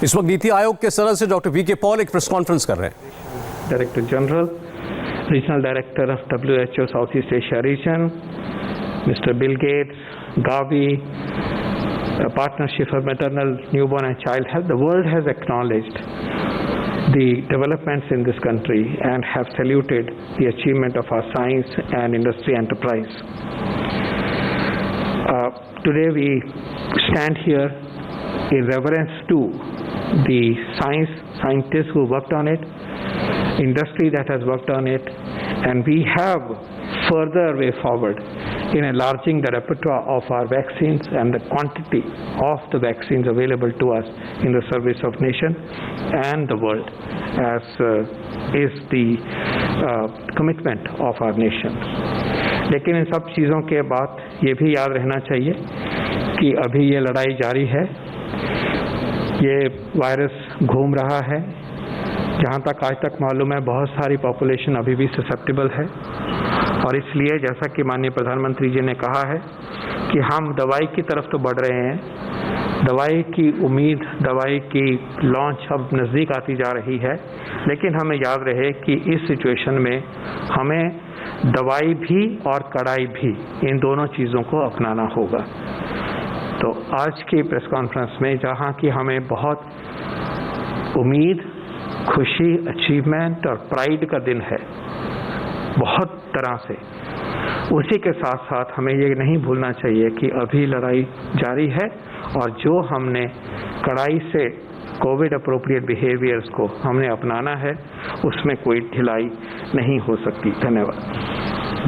इस वक्त नीति आयोग के सदस्य डॉक्टर वीके पॉल एक प्रेस कॉन्फ्रेंस कर रहे हैं. Director General, Regional Director of WHO Southeast Asia Region, Mr. Bill Gates, Gavi, a partnership for maternal, newborn and child health. The world has acknowledged the developments in this country and have saluted the achievement of our science and industry enterprise. Today we stand here in reverence to the scientists who worked on it, industry that has worked on it, and we have further way forward in enlarging the repertoire of our vaccines and the quantity of the vaccines available to us in the service of nation and the world, as is the commitment of our nation. लेकिन इन सब चीज़ों के बाद ये भी याद रहना चाहिए कि अभी ये लड़ाई जारी है, ये वायरस घूम रहा है. जहाँ तक आज तक मालूम है बहुत सारी पॉपुलेशन अभी भी ससेप्टेबल है, और इसलिए जैसा कि माननीय प्रधानमंत्री जी ने कहा है कि हम दवाई की तरफ तो बढ़ रहे हैं, दवाई की उम्मीद, दवाई की लॉन्च अब नज़दीक आती जा रही है, लेकिन हमें याद रहे कि इस सिचुएशन में हमें दवाई भी और कड़ाई भी, इन दोनों चीज़ों को अपनाना होगा. तो आज की प्रेस कॉन्फ्रेंस में जहाँ की हमें बहुत उम्मीद, खुशी, अचीवमेंट और प्राइड का दिन है बहुत तरह से, उसी के साथ साथ हमें ये नहीं भूलना चाहिए कि अभी लड़ाई जारी है, और जो हमने कड़ाई से कोविड अप्रोप्रिएट बिहेवियर्स को हमने अपनाना है, उसमें कोई ढिलाई नहीं हो सकती. धन्यवाद.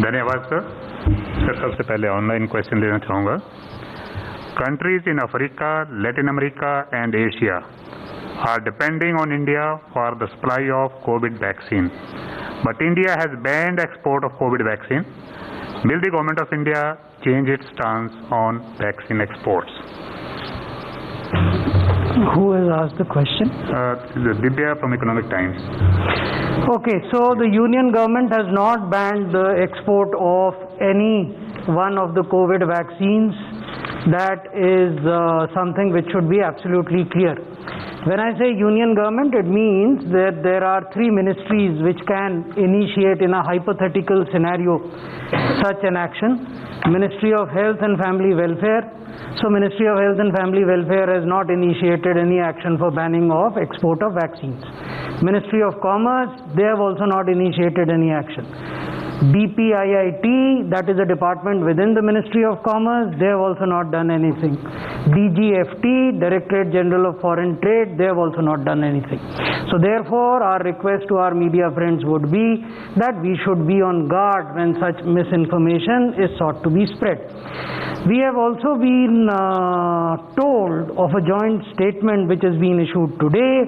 धन्यवाद सर. सबसे पहले ऑनलाइन क्वेश्चन लेना चाहूँगा. Countries in Africa, Latin America and Asia are depending on India for the supply of COVID vaccine. But India has banned export of COVID vaccine. Will the government of India change its stance on vaccine exports? Who has asked the question? Divya from Economic Times. Okay, so the Union government has not banned the export of any one of the COVID vaccines. That is something which should be absolutely clear. When I say Union government, it means that there are three ministries which can initiate in a hypothetical scenario such an action. Ministry of Health and Family Welfare. So Ministry of Health and Family Welfare has not initiated any action for banning of export of vaccines. Ministry of Commerce, they have also not initiated any action. DPIIT, that is a department within the Ministry of Commerce, they have also not done anything. DGFT, Directorate General of Foreign Trade, they have also not done anything. So therefore our request to our media friends would be that we should be on guard when such misinformation is sought to be spread. We have also been told of a joint statement which has been issued today,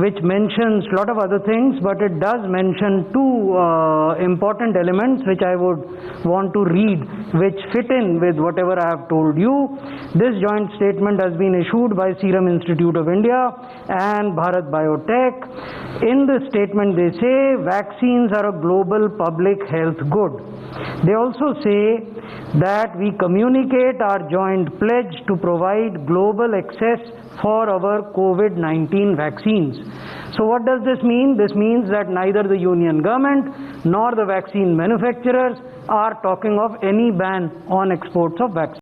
which mentions a lot of other things, but it does mention two important elements which I would want to read, which fit in with whatever I have told you. This joint statement has been issued by Serum Institute of India and Bharat Biotech. In the statement they say vaccines are a global public health good. They also say that we communicate our joint pledge to provide global access for our COVID-19 vaccines. So what does this mean? This means that neither the Union government nor the vaccine manufacturers are talking of any ban on exports of vaccines.